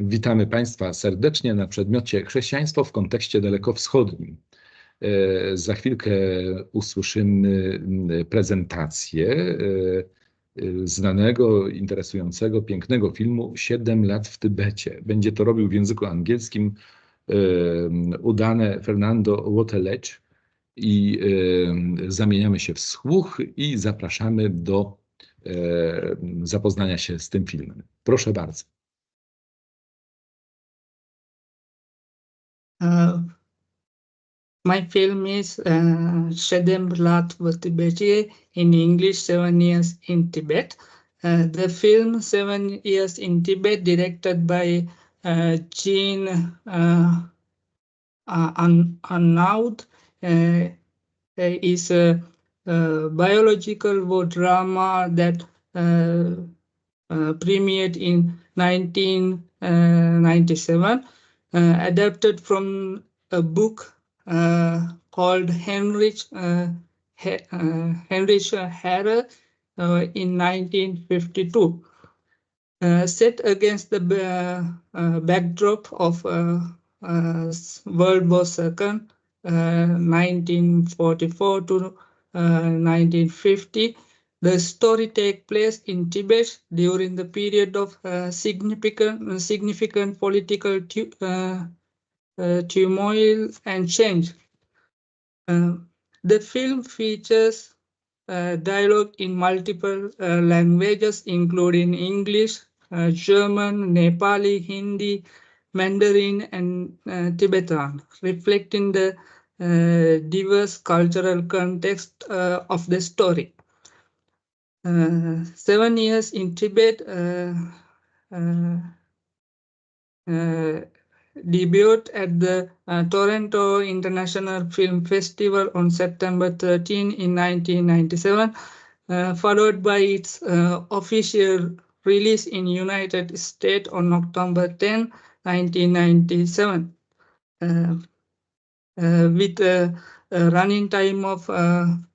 Witamy Państwa serdecznie na przedmiocie chrześcijaństwo w kontekście dalekowschodnim. Za chwilkę usłyszymy prezentację znanego, interesującego, pięknego filmu 7 lat w Tybecie. Będzie to robił w języku angielskim udane Fernando Wattalage i zamieniamy się w słuch i zapraszamy do zapoznania się z tym filmem. Proszę bardzo. My film is Siedem lat w Tybecie, in English 7 years in Tibet. The film 7 years in Tibet, directed by Jean Arnaud, is a biological war drama that premiered in 1997, adapted from a book called Heinrich Herre in 1952, set against the backdrop of World War II, 1944 to 1950. The story takes place in Tibet during the period of significant political turmoil and change. The film features dialogue in multiple languages, including English, German, Nepali, Hindi, Mandarin, and Tibetan, reflecting the diverse cultural context of the story. 7 years in Tibet debuted at the Toronto International Film Festival on September 13 in 1997, followed by its official release in United States on October 10, 1997, with a running time of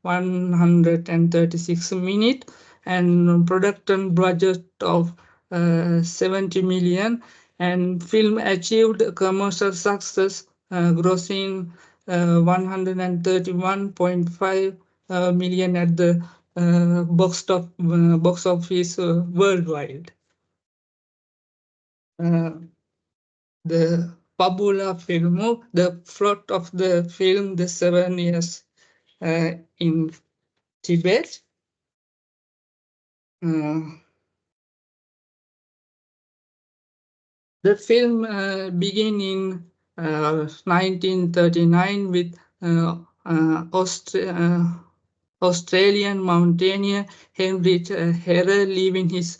136 minutes and production budget of 70 million, and film achieved commercial success, grossing 131.5 million at the box office worldwide. The Fabula Filmu, the plot of the film, the 7 years in Tibet. The film began in 1939 with Australian mountaineer Heinrich Herre leaving his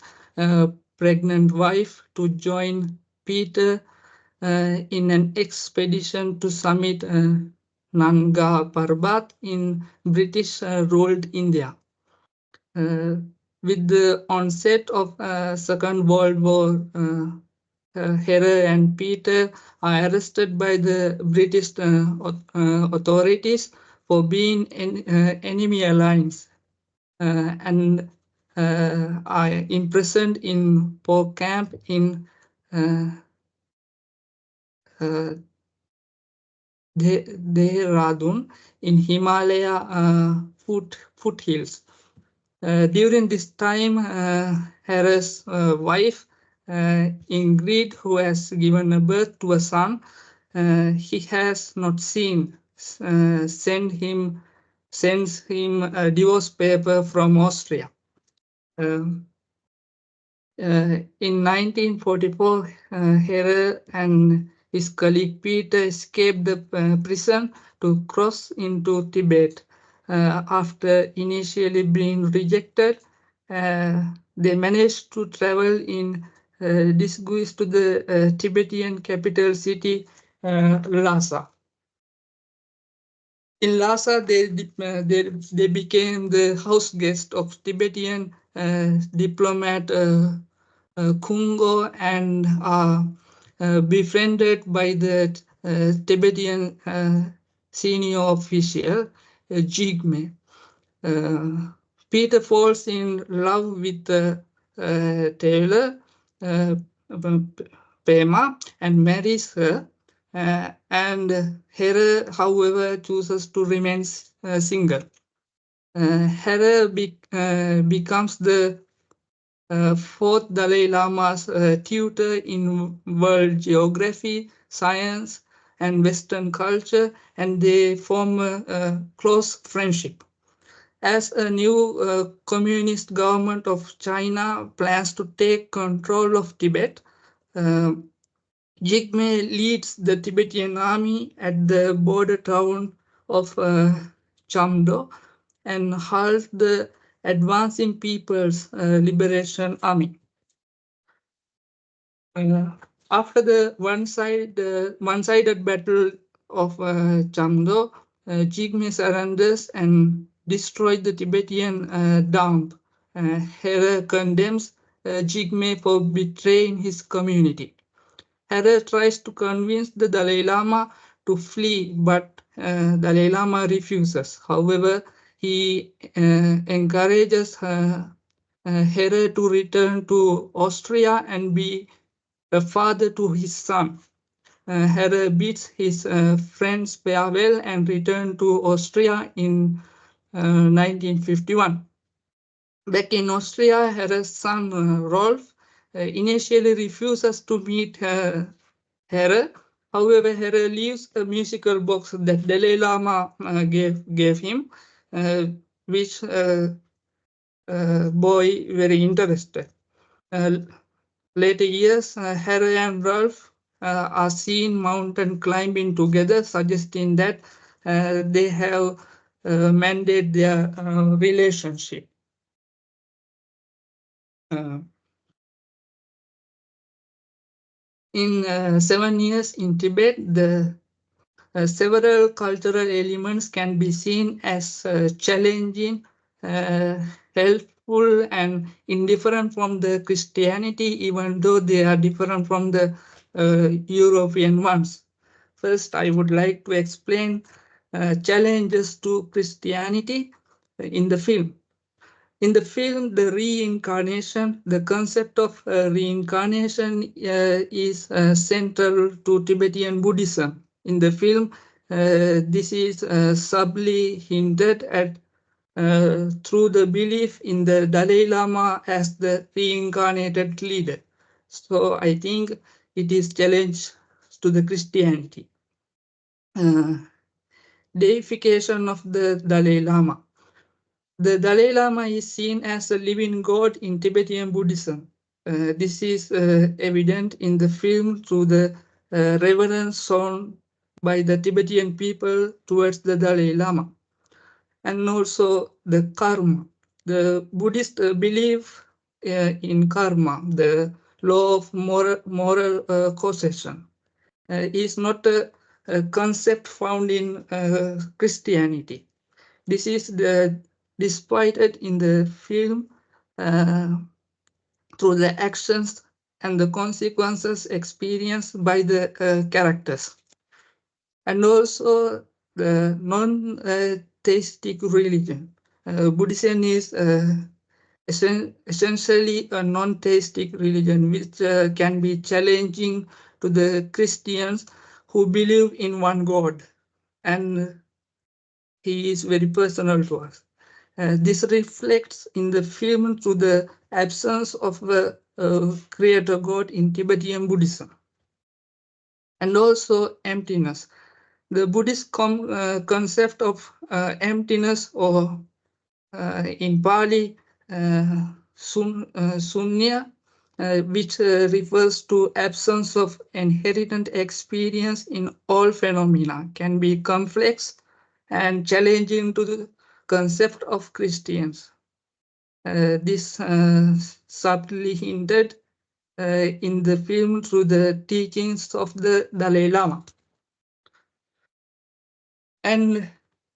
pregnant wife to join Peter in an expedition to summit Nanga Parbat in British-ruled India. With the onset of Second World War, Herre and Peter are arrested by the British authorities for being in enemy alliance and are imprisoned in Pork Camp in Dehradun in Himalaya foothills. During this time, Herre's wife, Ingrid, who has given birth to a son he has not seen, sends him a divorce paper from Austria. In 1944, Herre and his colleague Peter escaped the prison to cross into Tibet. After initially being rejected, they managed to travel in disguise to the Tibetan capital city, Lhasa. In Lhasa, they became the house guest of Tibetan diplomat Kungo and are befriended by the Tibetan senior official Jigme. Peter falls in love with the tailor, Pema and marries her, and Hera, however, chooses to remain single. Hera becomes the fourth Dalai Lama's tutor in world geography, science, and Western culture, and they form a close friendship. As a new communist government of China plans to take control of Tibet, uh, Jigme leads the Tibetan army at the border town of Chamdo and halts the advancing People's Liberation Army. After the one-sided battle of Chamdo, Jigme surrenders and destroys the Tibetan dump. Hera condemns Jigme for betraying his community. Hera tries to convince the Dalai Lama to flee, but Dalai Lama refuses. However, he encourages Hera to return to Austria and be a father to his son. Hera bids his friends farewell and return to Austria in 1951. Back in Austria, Hera's son Rolf initially refuses to meet Hera. However, Hera leaves a musical box that Dalai Lama gave him, which boy very interested. Uh, Later years, Hera and Rolf are seen mountain climbing together, suggesting that they have mended their relationship. Uh, in 7 years in Tibet, the several cultural elements can be seen as challenging, helpful, and indifferent from the Christianity, even though they are different from the European ones. First, I would like to explain challenges to Christianity in the film. In the film, the reincarnation, the concept of reincarnation is central to Tibetan Buddhism. In the film, this is subtly hinted at through the belief in the Dalai Lama as the reincarnated leader. So I think it is challenge to the Christianity. Deification of the Dalai Lama. The Dalai Lama is seen as a living god in Tibetan Buddhism. This is evident in the film through the reverence shown by the Tibetan people towards the Dalai Lama. And also the karma. The Buddhist belief in karma, the law of moral causation, is not a concept found in Christianity. This is despite it in the film through the actions and the consequences experienced by the characters. And also the non-theistic religion. Buddhism is essentially a non-theistic religion, which can be challenging to the Christians who believe in one God, and he is very personal to us. This reflects in the film through the absence of the creator God in Tibetan Buddhism. And also emptiness. The Buddhist concept of emptiness, or in Pali, sunya, which refers to absence of inherent experience in all phenomena, can be complex and challenging to the concept of Christians. This subtly hinted in the film through the teachings of the Dalai Lama, and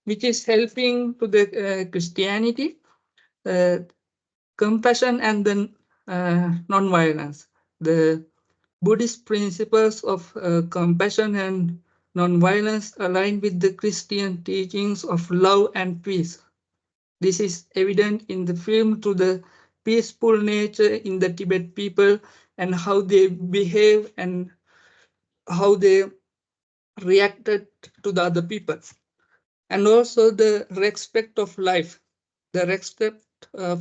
which is helping to the Christianity, compassion and then non-violence. The Buddhist principles of compassion and non-violence align with the Christian teachings of love and peace. This is evident in the film through the peaceful nature in the Tibet people and how they behave and how they reacted to the other people. And also the respect of life, the respect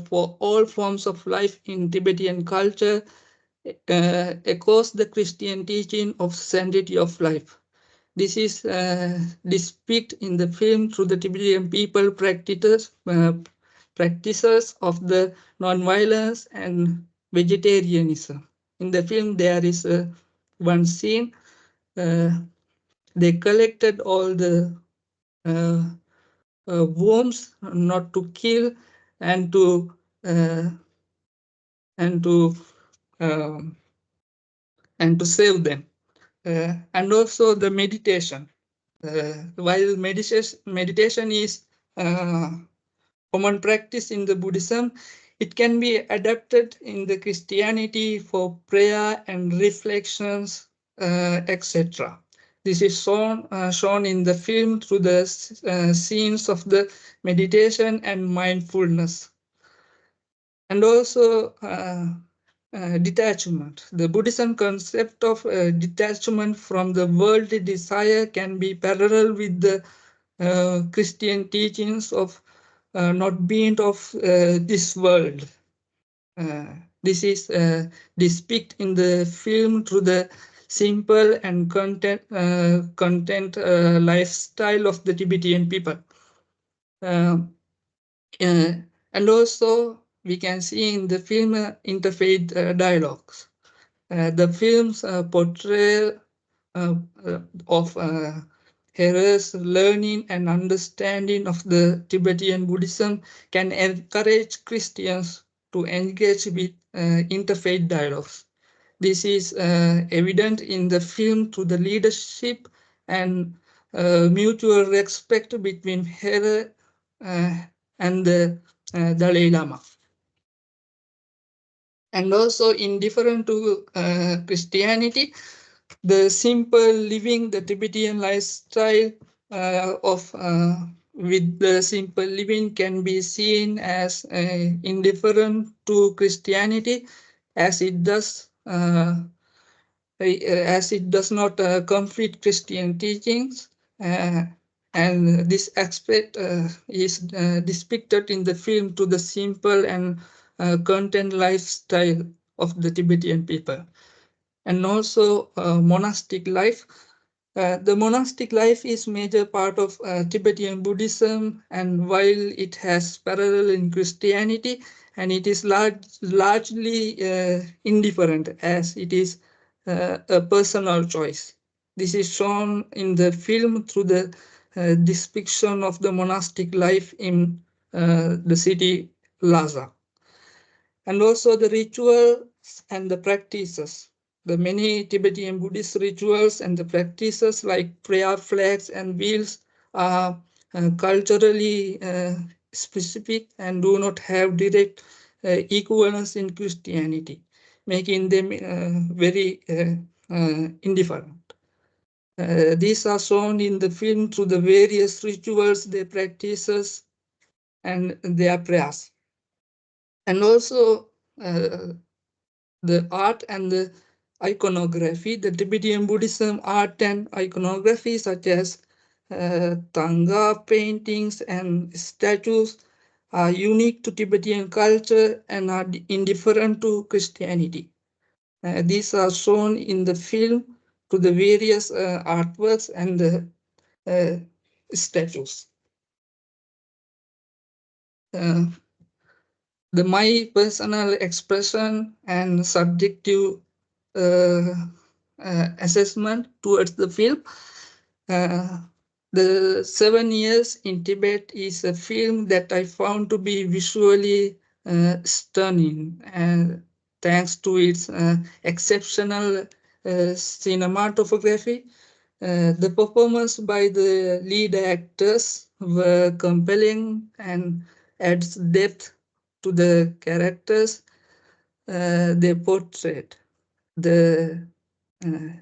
for all forms of life in Tibetan culture echoes the Christian teaching of sanctity of life. This is depicted in the film through the Tibetan people practices of the non-violence and vegetarianism. In the film, there is one scene. They collected all the uh, worms not to kill and to uh, and to um and to save them. And also the meditation. While meditation is common practice in the Buddhism, it can be adapted in the Christianity for prayer and reflections, etc. This is shown in the film through the scenes of the meditation and mindfulness. And also detachment. The Buddhism concept of detachment from the worldly desire can be parallel with the Christian teachings of not being of this world. This is depicted in the film through the simple and content lifestyle of the Tibetan people. Uh, uh, and also, we can see in the film interfaith dialogues. The film's portrayal of hearers' learning and understanding of the Tibetan Buddhism can encourage Christians to engage with interfaith dialogues. This is evident in the film through the leadership and mutual respect between hearer and the Dalai Lama. And also indifferent to Christianity, the simple living, the Tibetan lifestyle with the simple living can be seen as indifferent to Christianity, as it does not conflict Christian teachings. And this aspect is depicted in the film to the simple and content lifestyle of the Tibetan people. And also monastic life. The monastic life is major part of Tibetan Buddhism, and while it has parallel in Christianity, and it is largely indifferent as it is a personal choice. This is shown in the film through the depiction of the monastic life in the city Lhasa. And also the rituals and the practices. The many Tibetan Buddhist rituals and the practices like prayer flags and wheels are culturally specific and do not have direct equivalence in Christianity, making them very indifferent. These are shown in the film through the various rituals, their practices, and their prayers. And also the art and the iconography, the Tibetan Buddhism art and iconography such as Tanga paintings and statues are unique to Tibetan culture and are indifferent to Christianity. These are shown in the film to the various artworks and the statues. My personal expression and subjective assessment towards the film. The 7 Years in Tibet is a film that I found to be visually stunning, and thanks to its exceptional cinematography. The performance by the lead actors were compelling and adds depth to the characters they portrayed. The uh,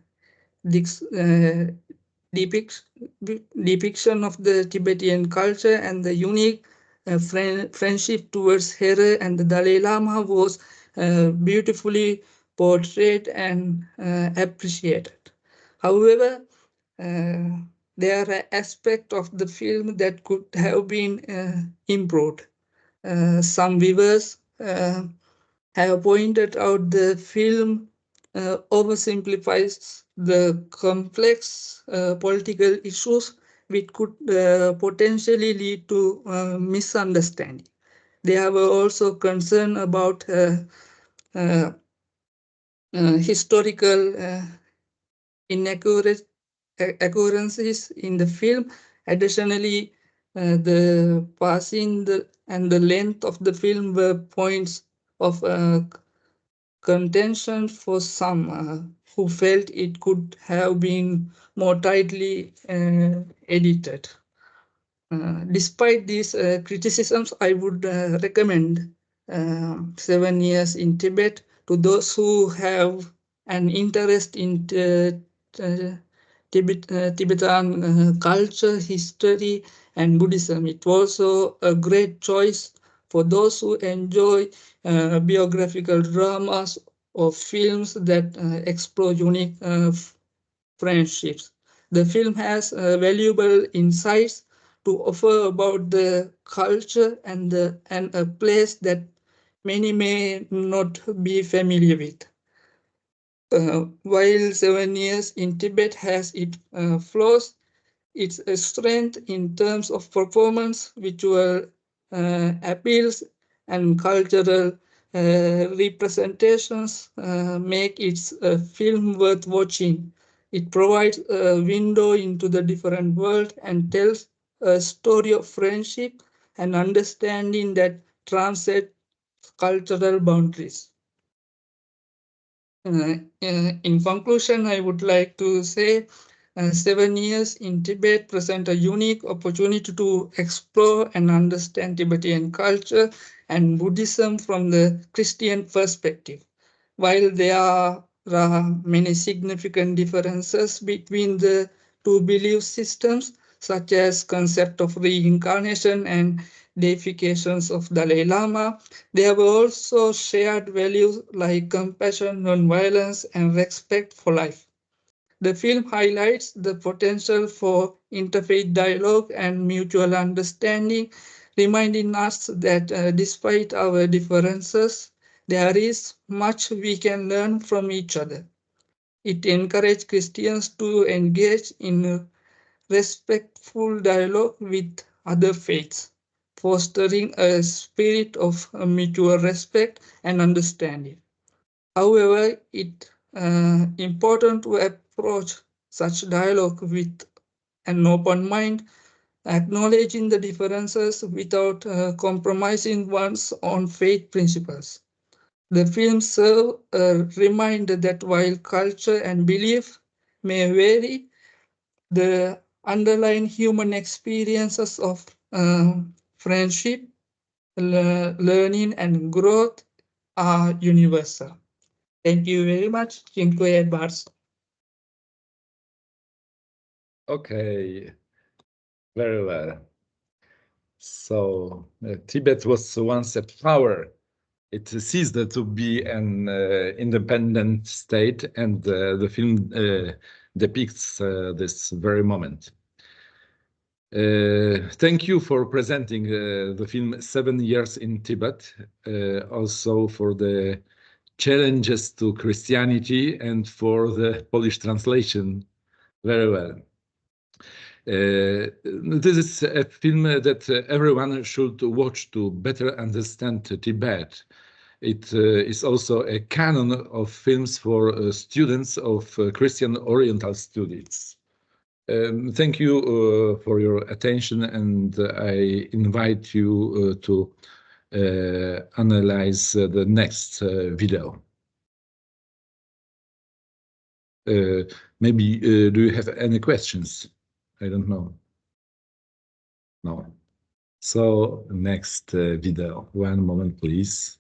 depiction of the Tibetan culture and the unique friendship towards Here and the Dalai Lama was beautifully portrayed and appreciated. However, there are aspects of the film that could have been improved. Some viewers have pointed out the film oversimplifies the complex political issues which could potentially lead to misunderstanding. They have also concern about uh, historical inaccuracies in the film. Additionally, the passing and the length of the film were points of contention for some who felt it could have been more tightly edited. Despite these criticisms, I would recommend 7 Years in Tibet to those who have an interest in Tibetan culture, history, and Buddhism. It's also a great choice for those who enjoy biographical dramas or films that explore unique friendships. The film has valuable insights to offer about the culture and a place that many may not be familiar with. While 7 Years in Tibet has its flaws, its strength in terms of performance, visual appeals, and cultural representations make its a film worth watching. It provides a window into the different world and tells a story of friendship and understanding that transcends cultural boundaries. In conclusion, I would like to say 7 Years in Tibet present a unique opportunity to explore and understand Tibetan culture and Buddhism from the Christian perspective. While there are many significant differences between the two belief systems, such as concept of reincarnation and deifications of Dalai Lama, there were also shared values like compassion, non-violence, and respect for life. The film highlights the potential for interfaith dialogue and mutual understanding, reminding us that despite our differences, there is much we can learn from each other. It encourages Christians to engage in respectful dialogue with other faiths, fostering a spirit of mutual respect and understanding. However, it's important to approach such dialogue with an open mind, acknowledging the differences without compromising one's own faith principles. The film serves a reminder that while culture and belief may vary, the underlying human experiences of friendship, learning, and growth are universal. Thank you very much. Dziękuję bardzo. Okay, very well. So Tibet was once a power. It ceased to be an independent state, and the film depicts this very moment. Thank you for presenting the film 7 Years in Tibet, also for the challenges to Christianity and for the Polish translation. Very well. This is a film that everyone should watch to better understand Tibet. It is also a canon of films for students of Christian Oriental Studies. Thank you for your attention, and I invite you to analyze the next video. Maybe do you have any questions? I don't know. No. So next video. One moment, please.